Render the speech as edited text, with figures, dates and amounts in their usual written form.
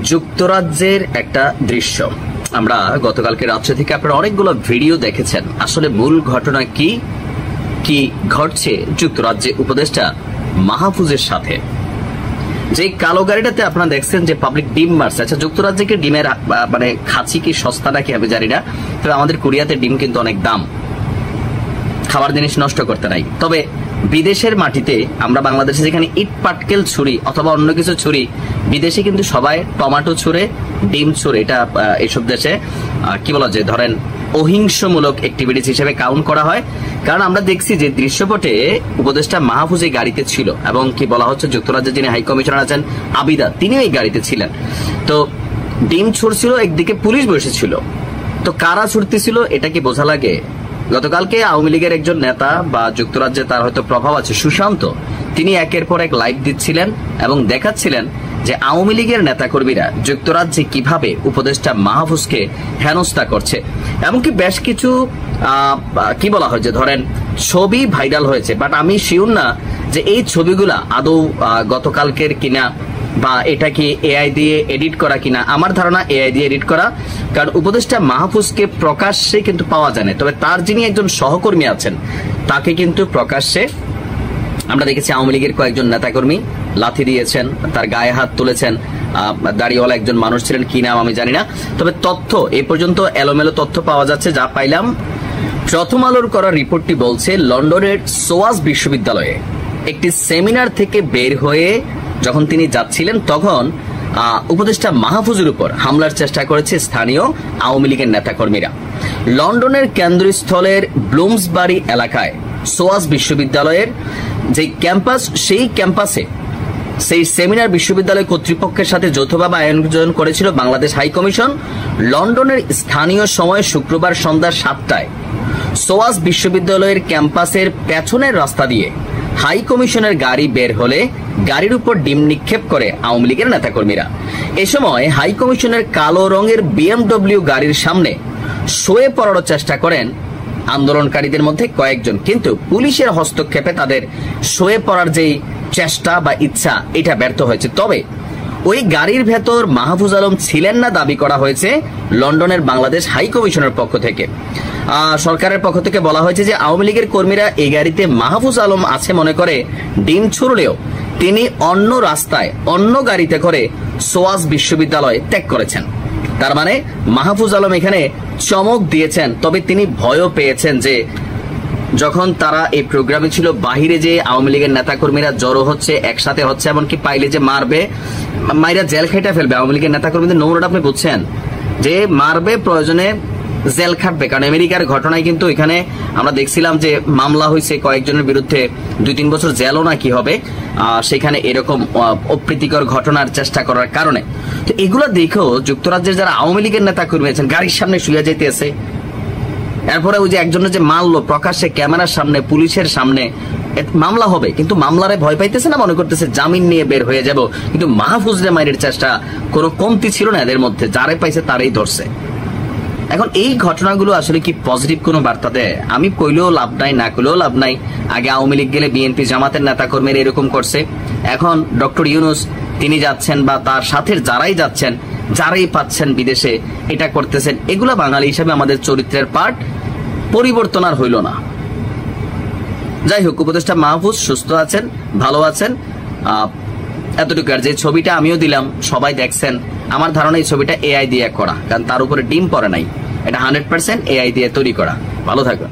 যুক্তরাজ্যের একটা দৃশ্য আমরা গতকালকে রাত্রে থেকে আপনারা অনেকগুলো ভিডিও দেখেছেন। আসলে মূল ঘটনা কি কি ঘটছে যুক্তরাজ্যে উপদেষ্টা মাহফুজের সাথে। যে কালো গাড়িটাতে আপনারা দেখছেন যে পাবলিক ডিম মারছে। আচ্ছা, যুক্তরাজ্যে কি ডিমের মানে খাঁচি কি সস্তা নাকি আমি জানি না, তবে আমাদের কোরিয়াতে ডিম কিন্তু অনেক দাম, খাবার জিনিস নষ্ট করতে নাই। তবে বিদেশের মাটিতে আমরা বাংলাদেশে যেখানে ইট পাটকেল ছুরি অথবা অন্য কিছু ছুরি, বিদেশে কিন্তু সবাই টমেটো ছুঁড়ে ডিম ছুঁড়ে। এটা এইসব দেশে কি বলা যায়, ধরেন অহিংসমূলক অ্যাক্টিভিটিস হিসেবে কাউন্ট করা হয়। কারণ আমরা দেখছি যে দৃশ্যপটে উপদেষ্টা মাহফুজ এই গাড়িতে ছিল এবং কি বলা হচ্ছে যুক্তরাজ্যের যিনি হাই কমিশনার আছেন আবিদা, তিনিও এই গাড়িতে ছিলেন। তো ডিম ছুড়ছিল, একদিকে পুলিশ বসেছিল। তো কারা ছুটতেছিল এটা কি বোঝা লাগে? গতকালকে আওয়ামী লীগের একজন নেতা বা যুক্তরাজ্যে তার হয়তো প্রভাব আছে, সুশান্ত, তিনি একের পর এক লাইভ দিচ্ছিলেন এবং দেখাচ্ছিলেন যে আওয়ামী লীগের নেতাকর্মীরা যুক্তরাজ্যে কিভাবে উপদেষ্টা মাহফুজকে হেনস্থা করছে। এমনকি বেশ কিছু কি বলা হয় যে ধরেন ছবি ভাইরাল হয়েছে, বাট আমি শিওর না যে এই ছবিগুলা আদৌ গতকালকের কিনা বা এটা কি এআই দিয়ে এডিট করা কিনা। আমার ধারণা এআই দিয়ে এডিট করা, কারণ উপদেষ্টা মাহফুজকে প্রকাশ্যে কিন্তু পাওয়া যায় না। তবে তার যিনি একজন সহকর্মী আছেন তাকে কিন্তু প্রকাশ্যে আমরা দেখেছি আওয়ামী লীগের কয়েকজন নেতাকর্মী লাথি দিয়েছেন, তার গায়ে হাত তুলেছেন। দাড়িওয়ালা একজন মানুষ ছিলেন, কি নাম আমি জানি না। তবে তথ্য এ পর্যন্ত এলোমেলো তথ্য পাওয়া যাচ্ছে। যা পাইলাম, প্রথম আলোর করা রিপোর্টটি বলছে লন্ডনের সোয়াস বিশ্ববিদ্যালয়ে একটি সেমিনার থেকে বের হয়ে যখন তিনি যাচ্ছিলেন তখন উপদেষ্টা মাহফুজের উপর হামলার চেষ্টা করেছে স্থানীয় আওয়ামী লীগের নেতাকর্মীরা। লন্ডনের কেন্দ্রস্থলের ব্লুমসবারি এলাকায় সোয়াস বিশ্ববিদ্যালয়ের যে ক্যাম্পাস, সেই ক্যাম্পাসে সেই সেমিনার বিশ্ববিদ্যালয় কর্তৃপক্ষের সাথে যৌথভাবে আয়োজন করেছিল বাংলাদেশ হাই কমিশন। লন্ডনের স্থানীয় সময় শুক্রবার সন্ধ্যা 7টায় সোয়াস বিশ্ববিদ্যালয়ের ক্যাম্পাসের পেছনের রাস্তা দিয়ে হাই কমিশনের গাড়ি বের হলে গাড়ির উপর ডিম নিক্ষেপ করে আওয়ামী লীগের নেতাকর্মীরা। এ সময় হাই কমিশনের কালো রঙের বিএমডব্লিউ গাড়ির সামনে শুয়ে পড়ার চেষ্টা করেন আন্দোলনকারীদের মধ্যে কয়েকজন, কিন্তু পুলিশের হস্তক্ষেপে তাদের শুয়ে পড়ার যেই চেষ্টা বা ইচ্ছা এটা ব্যর্থ হয়েছে। তবে ওই গাড়ির ভেতর মাহফুজ আলম ছিলেন না দাবি করা হয়েছে লন্ডনের বাংলাদেশ হাই কমিশনের পক্ষ থেকে। সরকারের পক্ষ থেকে বলা হয়েছে যে আওয়ামী লীগের কর্মীরা এই গাড়িতে মাহফুজ আলম আছে মনে করে ডিম ছুড়লেও তিনি অন্য রাস্তায় অন্য গাড়িতে করে সোয়াস বিশ্ববিদ্যালয় ত্যাগ করেছেন। তার মানে মাহফুজ আলম এখানে চমক দিয়েছেন। তবে তিনি ভয়ও পেয়েছেন যে যখন তারা এই প্রোগ্রামে ছিল, বাহিরে যে আওয়ামী লীগের নেতাকর্মীরা জড়ো হচ্ছে, একসাথে হচ্ছে, এমনকি পাইলে যে মারবে, মাইরা জেল খেটে ফেলবে। আওয়ামী লীগের নেতাকর্মীদের নোংরাটা আপনি বুঝছেন, যে মারবে, প্রয়োজনে জেল খাটবে। কারণ আমেরিকার ঘটনায় কিন্তু এখানে আমরা দেখছিলাম যে মামলা হয়েছে কয়েকজনের বিরুদ্ধে, 2-3 বছর জেলও না কি হবে সেখানে এরকম অপ্রীতিকর ঘটনার চেষ্টা করার কারণে। তো এগুলো দেখেও যুক্তরাজ্যের যারা আওয়ামী লীগের নেতাকর্মী আছেন গাড়ির সামনে শুয়ে যেতেছে। এরপরে ওই যে একজনের যে মারলো প্রকাশ্যে ক্যামেরার সামনে, পুলিশের সামনে, মামলা হবে, কিন্তু মামলারে ভয় পাইতেছে না, মনে করতেছে জামিন নিয়ে বের হয়ে যাব। কিন্তু মাহফুজরে মাইরের চেষ্টা কোনো কমতি ছিল না এদের মধ্যে, যারে পাইছে তারাই ধরছে। এখন এই ঘটনাগুলো আসলে কি পজিটিভ কোনো বার্তা দেয়? আমি কইলেও লাভ নাই, না কইলেও লাভ নাই। আগে আওয়ামী লীগ গেলে বিএনপি জামাতের নেতাকর্মীরা এরকম করছে, এখন ডক্টর ইউনূস তিনি যাচ্ছেন বা তার সাথে যারাই যাচ্ছেন, যারাই পাচ্ছেন বিদেশে এটা করতেছেন। এগুলা বাঙালি হিসেবে আমাদের চরিত্রের পার্ট, পরিবর্তন আর হইল না। যাই হোক, উপদেষ্টা মাহফুজ সুস্থ আছেন, ভালো আছেন, এতটুকু। আর যে ছবিটা আমিও দিলাম সবাই দেখছেন, আমার ধারণা এই ছবিটা এআই দিয়ে করা, কারণ তার উপরে ডিম পড়ে নাই, এটা 100% এআই দিয়ে তৈরি করা। ভালো থাকুন।